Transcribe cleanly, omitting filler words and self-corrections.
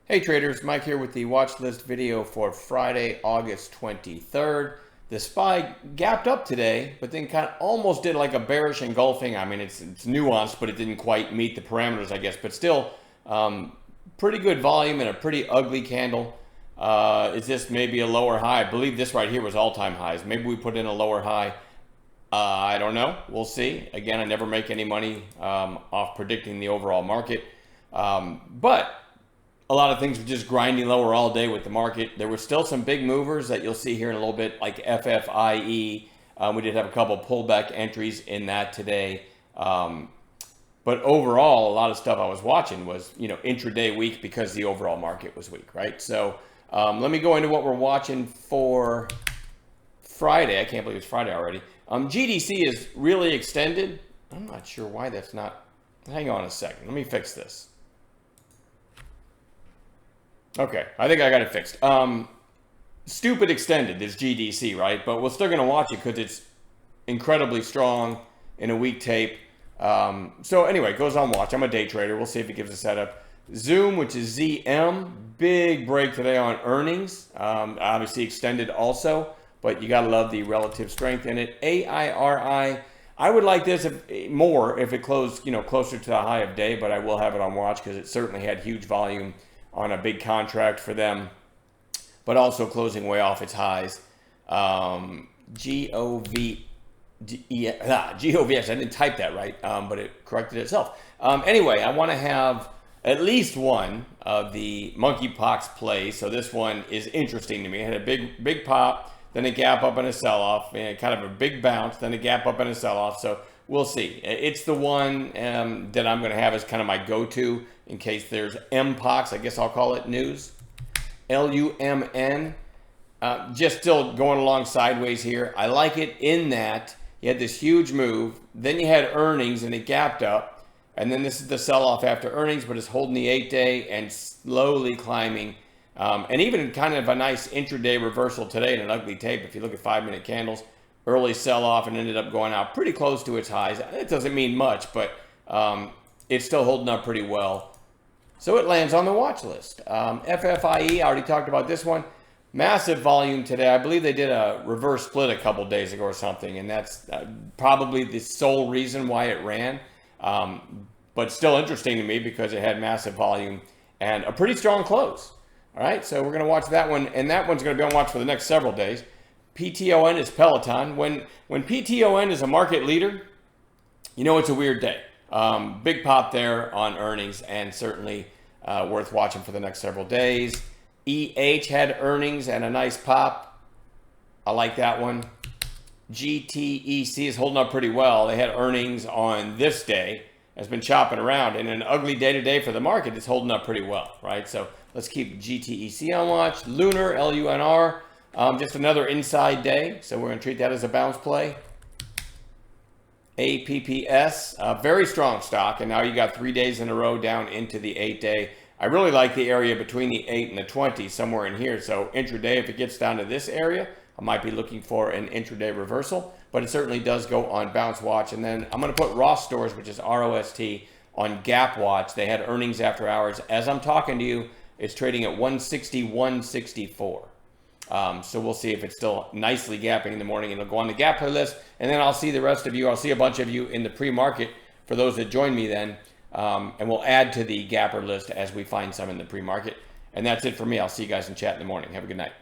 Hey traders, Mike here with the watch list video for Friday, August 23rd. The SPY gapped up today, but then kind of almost did like a bearish engulfing. I mean, it's nuanced, but it didn't quite meet the parameters, I guess. But still, pretty good volume and a pretty ugly candle. Is this maybe a lower high? I believe this right here was all-time highs. Maybe we put in a lower high. I don't know. We'll see. Again, I never make any money off predicting the overall market. But a lot of things were just grinding lower all day with the market. There were still some big movers that you'll see here in a little bit, like FFIE. We did have a couple pullback entries in that today. But overall, a lot of stuff I was watching was, intraday weak because the overall market was weak, right? So let me go into what we're watching for Friday. I can't believe it's Friday already. GDC is really extended. I'm not sure why that's not. Hang on a second. Let me fix this. Okay, I think I got it fixed. Stupid extended is GDC, right? But we're still going to watch it because it's incredibly strong in a weak tape. So anyway, it goes on watch. I'm a day trader. We'll see if it gives a setup. Zoom, which is ZM, big break today on earnings. Obviously extended also, but you got to love the relative strength in it. AIRI, I would like this if it closed, closer to the high of day, but I will have it on watch because it certainly had huge volume on a big contract for them, but also closing way off its highs. GOVX, I didn't type that right, but it corrected itself. Anyway, I want to have at least one of the monkeypox plays. So this one is interesting to me. It had a big pop, then a gap up and a sell-off, and kind of a big bounce, then a gap up and a sell-off. So we'll see. It's the one that I'm going to have as kind of my go-to in case there's MPOX, I guess I'll call it news. LUMN, just still going along sideways here. I like it in that you had this huge move, then you had earnings and it gapped up, and then this is the sell-off after earnings, but it's holding the 8-day and slowly climbing. And even kind of a nice intraday reversal today in an ugly tape. If you look at 5-minute candles, early sell-off and ended up going out pretty close to its highs. It doesn't mean much, but it's still holding up pretty well. So it lands on the watch list. FFIE, I already talked about this one. Massive volume today. I believe they did a reverse split a couple days ago or something, and that's probably the sole reason why it ran. But still interesting to me because it had massive volume and a pretty strong close. All right, so we're going to watch that one, and that one's going to be on watch for the next several days. PTON is Peloton. When PTON is a market leader, it's a weird day. Big pop there on earnings, and certainly worth watching for the next several days. EH had earnings and a nice pop. I like that one. GTEC is holding up pretty well. They had earnings on this day. Has been chopping around, and an ugly day today for the market is holding up pretty well, right? So let's keep GTEC on watch. Lunar, LUNR, just another inside day, so we're going to treat that as a bounce play. APPS, very strong stock, and now you got 3 days in a row down into the 8-day. I really like the area between the 8 and the 20, somewhere in here. So intraday, if it gets down to this area, I might be looking for an intraday reversal, but it certainly does go on bounce watch. And then I'm going to put Ross Stores, which is ROST, on gap watch. They had earnings after hours. As I'm talking to you, it's trading at 160, 164. So we'll see if it's still nicely gapping in the morning, and it'll go on the gap playlist. And then I'll see the rest of you. I'll see a bunch of you in the pre-market for those that join me then. And we'll add to the gapper list as we find some in the pre-market. And that's it for me. I'll see you guys in chat in the morning. Have a good night.